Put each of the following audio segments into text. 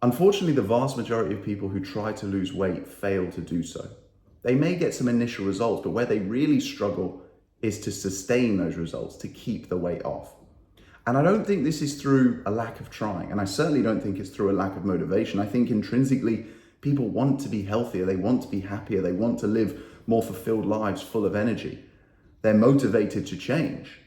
Unfortunately, the vast majority of people who try to lose weight fail to do so. They may get some initial results, but where they really struggle is to sustain those results, to keep the weight off. And I don't think this is through a lack of trying, and I certainly don't think it's through a lack of motivation. I think intrinsically, people want to be healthier, they want to be happier, they want to live more fulfilled lives full of energy. They're motivated to change.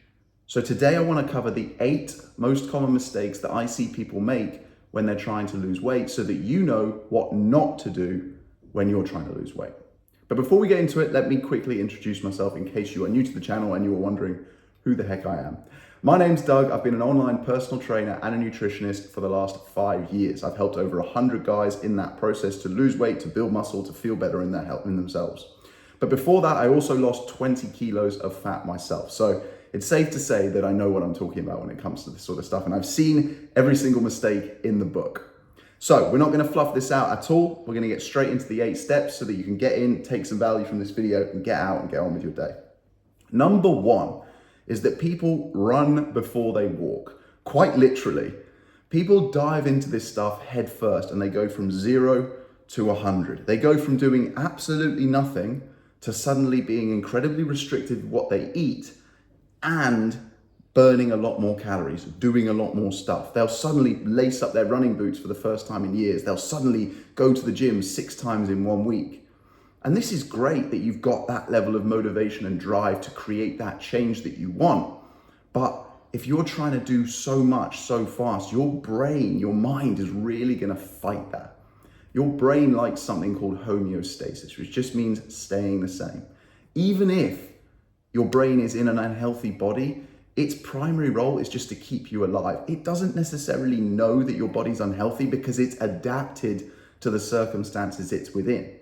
So today I want to cover the 8 most common mistakes that I see people make when they're trying to lose weight so that you know what not to do when you're trying to lose weight. But before we get into it, let me quickly introduce myself in case you are new to the channel and you are wondering who the heck I am. My name's Doug. I've been an online personal trainer and a nutritionist for the last 5 years. I've helped over 100 guys in that process to lose weight, to build muscle, to feel better in their health in themselves. But before that, I also lost 20 kilos of fat myself. So it's safe to say that I know what I'm talking about when it comes to this sort of stuff. And I've seen every single mistake in the book. So we're not going to fluff this out at all. We're going to get straight into the 8 steps so that you can get in, take some value from this video and get out and get on with your day. Number 1 is that people run before they walk. Quite literally, people dive into this stuff head first and they go from 0 to 100. They go from doing absolutely nothing to suddenly being incredibly restricted with what they eat and burning a lot more calories, doing a lot more stuff. They'll suddenly lace up their running boots for the first time in years. They'll suddenly go to the gym 6 times in 1 week. And this is great that you've got that level of motivation and drive to create that change that you want. But if you're trying to do so much so fast, your brain, your mind is really going to fight that. Your brain likes something called homeostasis, which just means staying the same. Even if your brain is in an unhealthy body, its primary role is just to keep you alive. It doesn't necessarily know that your body's unhealthy because it's adapted to the circumstances it's within.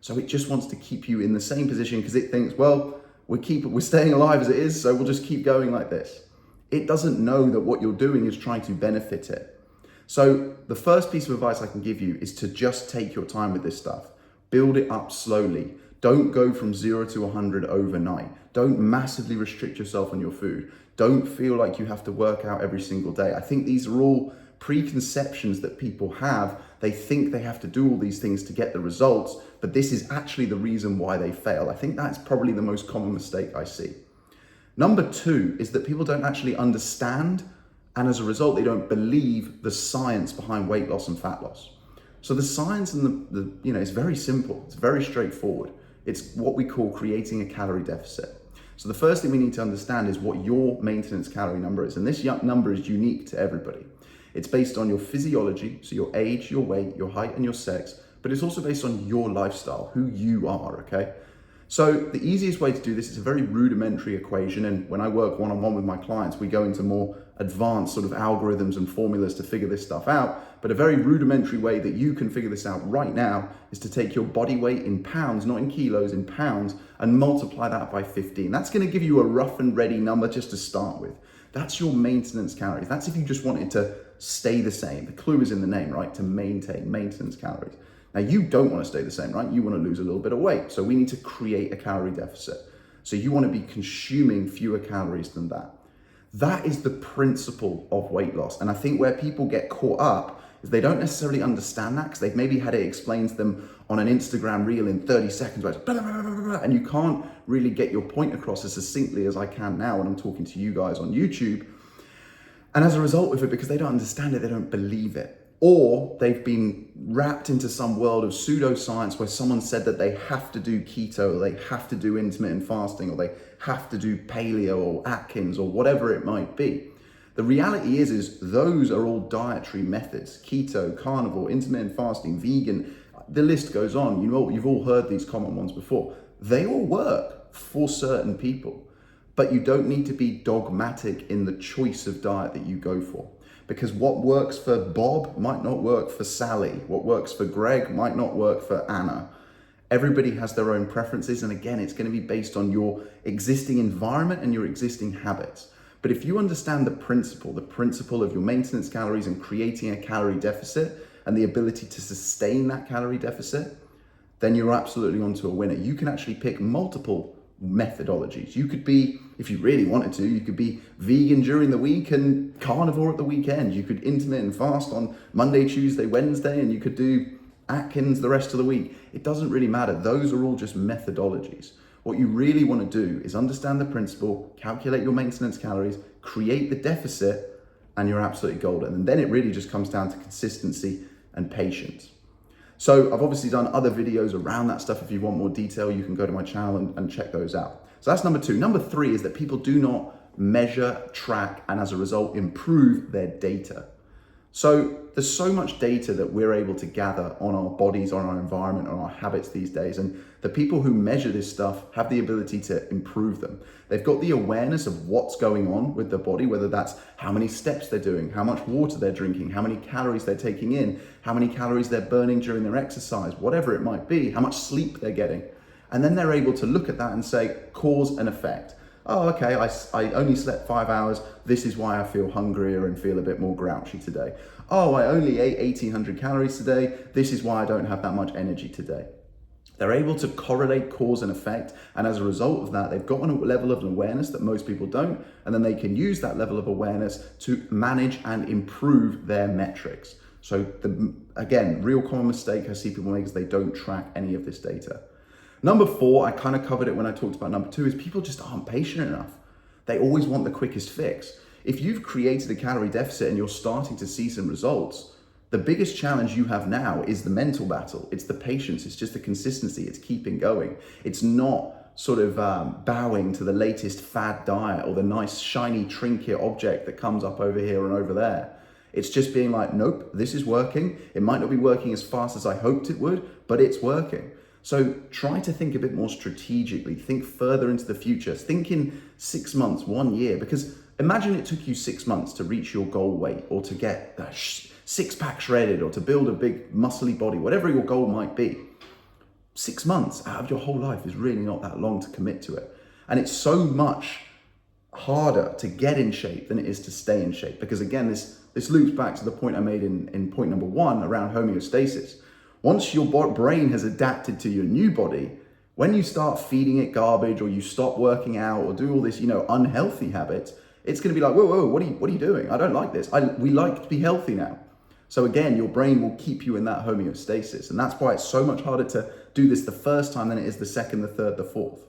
So it just wants to keep you in the same position because it thinks, well, we're staying alive as it is, so we'll just keep going like this. It doesn't know that what you're doing is trying to benefit it. So the first piece of advice I can give you is to just take your time with this stuff. Build it up slowly. Don't go from 0 to 100 overnight. Don't massively restrict yourself on your food. Don't feel like you have to work out every single day. I think these are all preconceptions that people have. They think they have to do all these things to get the results, but this is actually the reason why they fail. I think that's probably the most common mistake I see. Number 2 is that people don't actually understand, and as a result, they don't believe the science behind weight loss and fat loss. So the science and it's very simple. It's very straightforward. It's what we call creating a calorie deficit. So the first thing we need to understand is what your maintenance calorie number is. And this number is unique to everybody. It's based on your physiology, so your age, your weight, your height, and your sex, but it's also based on your lifestyle, who you are, okay? So the easiest way to do this is a very rudimentary equation, and when I work one-on-one with my clients, we go into more advanced sort of algorithms and formulas to figure this stuff out, but a very rudimentary way that you can figure this out right now is to take your body weight in pounds, not in kilos, in pounds, and multiply that by 15. That's gonna give you a rough and ready number just to start with. That's your maintenance calories. That's if you just wanted to stay the same. The clue is in the name, right? To maintain maintenance calories. Now you don't want to stay the same, right? You want to lose a little bit of weight. So we need to create a calorie deficit. So you want to be consuming fewer calories than that. That is the principle of weight loss. And I think where people get caught up is they don't necessarily understand that because they've maybe had it explained to them on an Instagram reel in 30 seconds, where it's blah, blah, blah, blah, blah, and you can't really get your point across as succinctly as I can now when I'm talking to you guys on YouTube. And as a result of it, because they don't understand it, they don't believe it. Or they've been wrapped into some world of pseudoscience where someone said that they have to do keto, or they have to do intermittent fasting, or they have to do paleo or Atkins or whatever it might be. The reality is those are all dietary methods: keto, carnivore, intermittent fasting, vegan, the list goes on. You've all heard these common ones before. They all work for certain people, but you don't need to be dogmatic in the choice of diet that you go for. Because what works for Bob might not work for Sally. What works for Greg might not work for Anna. Everybody has their own preferences. And again, it's going to be based on your existing environment and your existing habits. But if you understand the principle of your maintenance calories and creating a calorie deficit and the ability to sustain that calorie deficit, then you're absolutely onto a winner. You can actually pick multiple methodologies. You could be, if you really wanted to, you could be vegan during the week and carnivore at the weekend. You could intermittent fast on Monday, Tuesday, Wednesday, and you could do Atkins the rest of the week. It doesn't really matter. Those are all just methodologies. What you really want to do is understand the principle, calculate your maintenance calories, create the deficit, and you're absolutely golden. And then it really just comes down to consistency and patience. So I've obviously done other videos around that stuff. If you want more detail, you can go to my channel and check those out. So that's number 2. Number 3 is that people do not measure, track, and as a result, improve their data. So there's so much data that we're able to gather on our bodies, on our environment, on our habits these days. And the people who measure this stuff have the ability to improve them. They've got the awareness of what's going on with the body, whether that's how many steps they're doing, how much water they're drinking, how many calories they're taking in, how many calories they're burning during their exercise, whatever it might be, how much sleep they're getting. And then they're able to look at that and say, cause and effect. Oh, okay, I only slept 5 hours. This is why I feel hungrier and feel a bit more grouchy today. Oh, I only ate 1,800 calories today. This is why I don't have that much energy today. They're able to correlate cause and effect. And as a result of that, they've got a level of awareness that most people don't. And then they can use that level of awareness to manage and improve their metrics. So again, real common mistake I see people make is they don't track any of this data. Number 4, I kind of covered it when I talked about number 2, is people just aren't patient enough. They always want the quickest fix. If you've created a calorie deficit and you're starting to see some results, the biggest challenge you have now is the mental battle. It's the patience, it's just the consistency, it's keeping going. It's not sort of bowing to the latest fad diet or the nice shiny trinket object that comes up over here and over there. It's just being like, nope, this is working. It might not be working as fast as I hoped it would, but it's working. So try to think a bit more strategically, think further into the future, think in 6 months, 1 year, because imagine it took you 6 months to reach your goal weight or to get a six-pack shredded or to build a big muscly body, whatever your goal might be. 6 months out of your whole life is really not that long to commit to it. And it's so much harder to get in shape than it is to stay in shape. Because again, this loops back to the point I made in point number 1 around homeostasis. Once your brain has adapted to your new body, when you start feeding it garbage or you stop working out or do all this, unhealthy habits, it's going to be like, whoa, what are you doing? I don't like this. We like to be healthy now. So again, your brain will keep you in that homeostasis. And that's why it's so much harder to do this the first time than it is the second, the third, the fourth.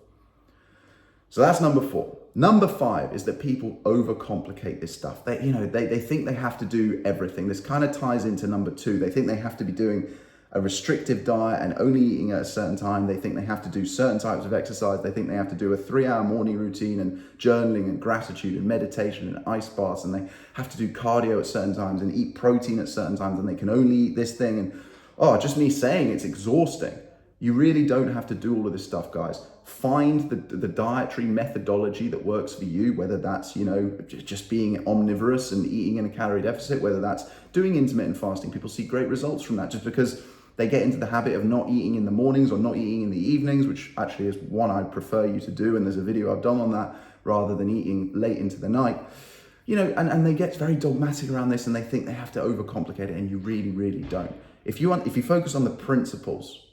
So that's number 4. Number 5 is that people overcomplicate this stuff. They think they have to do everything. This kind of ties into number 2. They think they have to be doing a restrictive diet and only eating at a certain time. They think they have to do certain types of exercise. They think they have to do a 3-hour morning routine and journaling and gratitude and meditation and ice baths. And they have to do cardio at certain times and eat protein at certain times. And they can only eat this thing. And just me saying it's exhausting. You really don't have to do all of this stuff, guys. Find the dietary methodology that works for you, whether that's, just being omnivorous and eating in a calorie deficit, whether that's doing intermittent fasting. People see great results from that just because they get into the habit of not eating in the mornings or not eating in the evenings, which actually is one I'd prefer you to do. And there's a video I've done on that, rather than eating late into the night. And they get very dogmatic around this and they think they have to overcomplicate it, and you really, really don't. If you focus on the principles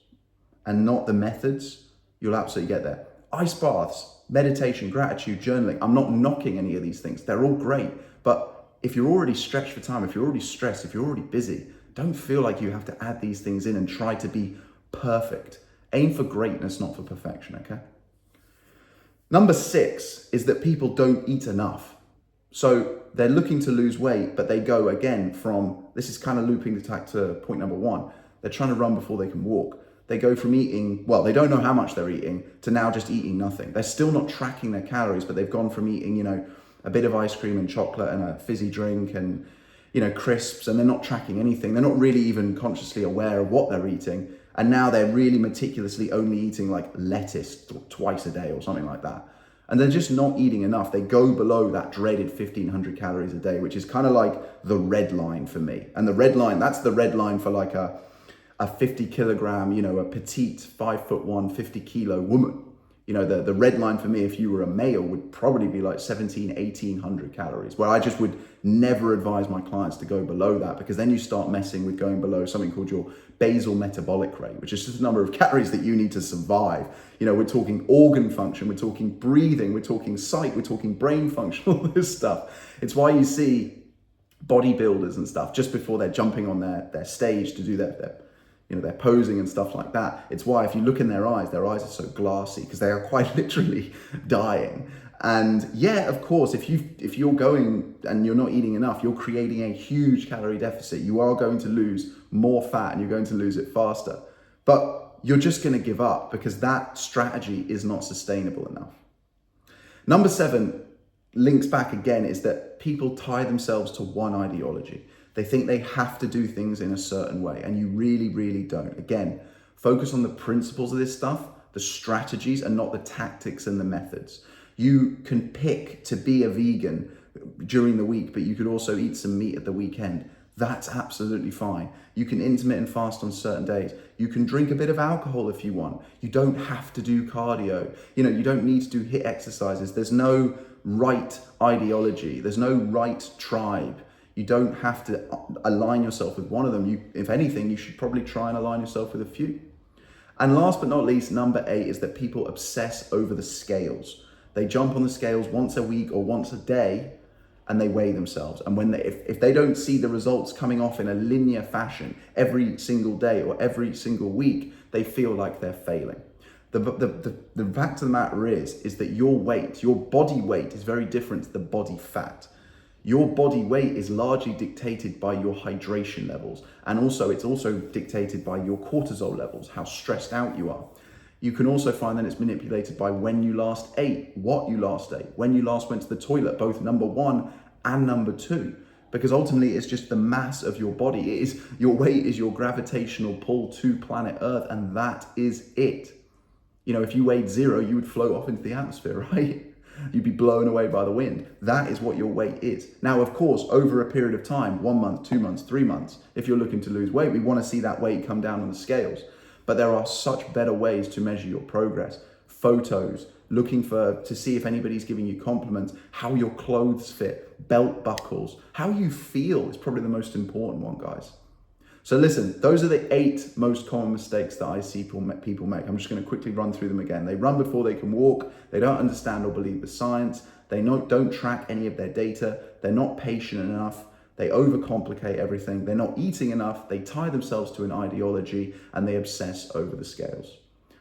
and not the methods, you'll absolutely get there. Ice baths, meditation, gratitude, journaling. I'm not knocking any of these things. They're all great. But if you're already stretched for time, if you're already stressed, if you're already busy, don't feel like you have to add these things in and try to be perfect. Aim for greatness, not for perfection, okay? Number 6 is that people don't eat enough. So they're looking to lose weight, but they go again from, this is kind of looping back to point number 1. They're trying to run before they can walk. They go from eating, they don't know how much they're eating, to now just eating nothing. They're still not tracking their calories, but they've gone from eating, a bit of ice cream and chocolate and a fizzy drink and, crisps, and they're not tracking anything. They're not really even consciously aware of what they're eating. And now they're really meticulously only eating like lettuce twice a day or something like that. And they're just not eating enough. They go below that dreaded 1,500 calories a day, which is kind of like the red line for me. And the red line, that's the red line for like a 50 kilogram, a petite 5'1", 50 kilo woman. You know, the red line for me, if you were a male, would probably be like 1,800 calories, where I just would never advise my clients to go below that, because then you start messing with going below something called your basal metabolic rate, which is just the number of calories that you need to survive. You know, we're talking organ function, we're talking breathing, we're talking sight, we're talking brain function, all this stuff. It's why you see bodybuilders and stuff just before they're jumping on their stage to do their they're posing and stuff like that. It's why if you look in their eyes are so glassy, because they are quite literally dying. And yeah, of course, if you're going and you're not eating enough, you're creating a huge calorie deficit. You are going to lose more fat and you're going to lose it faster. But you're just going to give up, because that strategy is not sustainable enough. Number 7 links back again, is that people tie themselves to one ideology. They think they have to do things in a certain way, and you really, really don't. Again, focus on the principles of this stuff, the strategies, and not the tactics and the methods. You can pick to be a vegan during the week, but you could also eat some meat at the weekend. That's absolutely fine. You can intermittent fast on certain days. You can drink a bit of alcohol if you want. You don't have to do cardio. You don't need to do HIIT exercises. There's no right ideology. There's no right tribe. You don't have to align yourself with one of them. If anything, you should probably try and align yourself with a few. And last but not least, number 8 is that people obsess over the scales. They jump on the scales once a week or once a day, and they weigh themselves. And if they don't see the results coming off in a linear fashion every single day or every single week, they feel like they're failing. The fact of the matter is that your weight, your body weight, is very different to the body fat. Your body weight is largely dictated by your hydration levels. And also, it's also dictated by your cortisol levels, how stressed out you are. You can also find that it's manipulated by when you last ate, what you last ate, when you last went to the toilet, both number 1 and number 2. Because ultimately, it's just the mass of your body. Your weight is your gravitational pull to planet Earth, and that is it. If you weighed 0, you would float off into the atmosphere, right? You'd be blown away by the wind. That is what your weight is. Now, of course, over a period of time, 1 month, 2 months, 3 months, if you're looking to lose weight, we want to see that weight come down on the scales. But there are such better ways to measure your progress. Photos, looking to see if anybody's giving you compliments, how your clothes fit, belt buckles, how you feel is probably the most important one, guys. So listen, those are the 8 most common mistakes that I see people make. I'm just going to quickly run through them again. They run before they can walk. They don't understand or believe the science. They don't track any of their data. They're not patient enough. They overcomplicate everything. They're not eating enough. They tie themselves to an ideology, and they obsess over the scales.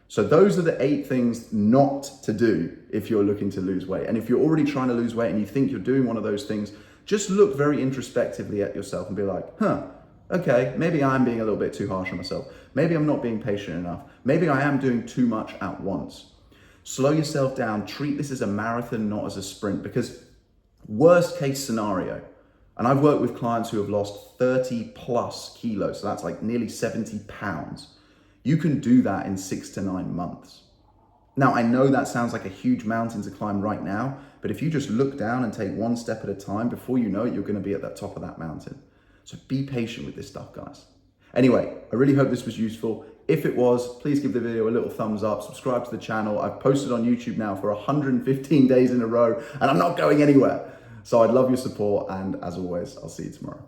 So those are the 8 things not to do if you're looking to lose weight. And if you're already trying to lose weight and you think you're doing one of those things, just look very introspectively at yourself and be like, okay, maybe I'm being a little bit too harsh on myself. Maybe I'm not being patient enough. Maybe I am doing too much at once. Slow yourself down. Treat this as a marathon, not as a sprint, because worst case scenario, and I've worked with clients who have lost 30 plus kilos, so that's like nearly 70 pounds. You can do that in 6 to 9 months. Now, I know that sounds like a huge mountain to climb right now, but if you just look down and take one step at a time, before you know it, you're going to be at the top of that mountain. So be patient with this stuff, guys. Anyway, I really hope this was useful. If it was, please give the video a little thumbs up, subscribe to the channel. I've posted on YouTube now for 115 days in a row, and I'm not going anywhere. So I'd love your support, and as always, I'll see you tomorrow.